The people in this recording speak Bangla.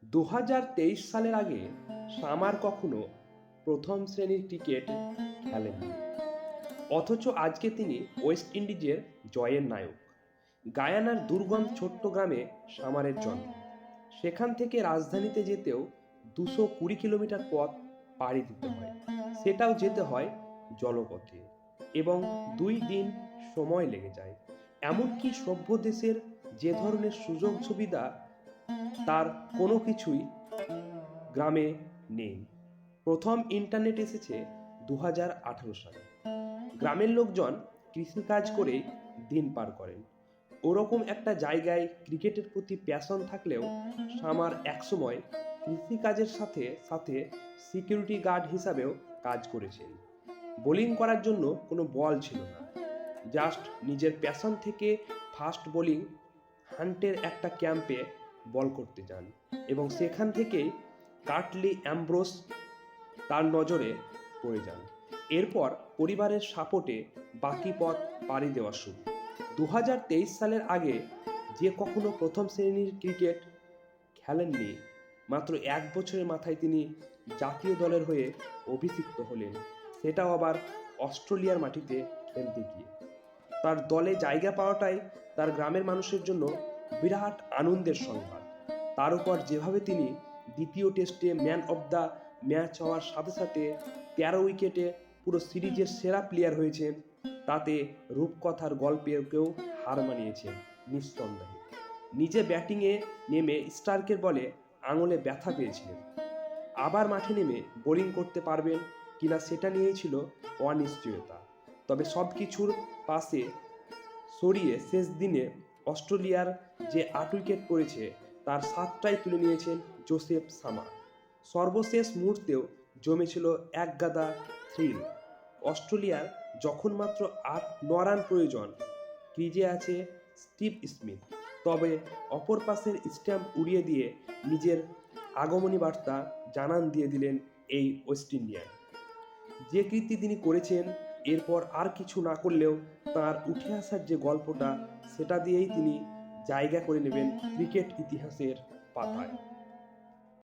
2023 সালের আগে সামার কখনো প্রথম শ্রেণীর ক্রিকেট খেলেননি, অথচ আজকে তিনি ওয়েস্ট ইন্ডিজের জয়ের নায়ক। গায়ানার দুর্গম ছোট্ট গ্রামে সামারের জন্ম। সেখান থেকে রাজধানীতে যেতেও 220 কিলোমিটার পথ পাড়ি দিতে হয়, সেটাও যেতে হয় জলপথে, এবং 2 দিন সময় লেগে যায়। এমনকি সভ্য দেশের যে ধরনের সুযোগ সুবিধা তার কোনো কিছুই গ্রামে নেই। প্রথম ইন্টারনেট এসেছে 2018 সালে। গ্রামের লোকজন কৃষিকাজ করেই দিন পার করেন। ওরকম একটা জায়গায় ক্রিকেটের প্রতি প্যাশন থাকলেও সামার একসময় কৃষিকাজের সাথে সাথে সিকিউরিটি গার্ড হিসাবেও কাজ করেছেন। বোলিং করার জন্য কোনো বল ছিল না, জাস্ট নিজের প্যাশন থেকে ফাস্ট বোলিং হান্টের একটা ক্যাম্পে বল করতে যান, এবং সেখান থেকেই কার্টলি অ্যামব্রোস তার নজরে পড়ে যান। এরপর পরিবারের সাপোর্টে বাকি পথ পাড়ি দেওয়া শুরু। 2023 সালের আগে যে কখনো প্রথম শ্রেণীর ক্রিকেট খেলেননি, মাত্র 1 বছরের মাথায় তিনি জাতীয় দলের হয়ে অভিষিক্ত হলেন, সেটাও আবার অস্ট্রেলিয়ার মাটিতে খেলতে গিয়ে। তার দলে জায়গা পাওয়াটাই তার গ্রামের মানুষের জন্য বিরাট আনন্দের সংবাদ। তার উপর যেভাবে তিনি দ্বিতীয় টেস্টে ম্যান অব দ্য ম্যাচ হওয়ার সাথে সাথে 13 উইকেটে পুরো সিরিজের সেরা প্লেয়ার হয়েছেন, তাতে রূপকথার গল্পেরকেও হার মানিয়েছেন নিঃসন্দেহে। নিজে ব্যাটিংয়ে নেমে স্টার্কের বলে আঙুলে ব্যথা পেয়েছিলেন। আবার মাঠে নেমে বোলিং করতে পারবেন কিনা সেটা নিয়েই ছিল অনিশ্চয়তা। তবে সব কিছুর পাশে সরিয়ে শেষ দিনে অস্ট্রেলিয়ার যে 8 উইকেট পড়েছে তার 7টাই তুলে নিয়েছেন জোসেফ সামার। সর্বশেষ মুহূর্তেও জমেছিল একগাদা থ্রিল। অস্ট্রেলিয়ার যখন মাত্র 9 রান প্রয়োজন, ক্রিজে আছে স্টিভ স্মিথ, তবে অপর পাশের স্ট্যাম্প উড়িয়ে দিয়ে নিজের আগমনী বার্তা জানান দিয়ে দিলেন এই ওয়েস্ট ইন্ডিয়ান। যে কীর্তি তিনি করেছেন, এরপর আর কিছু না করলেও তার উঠে আসার যে গল্পটা, সেটা দিয়েই তিনি জায়গা করে নেবেন ক্রিকেট ইতিহাসের পাতায়।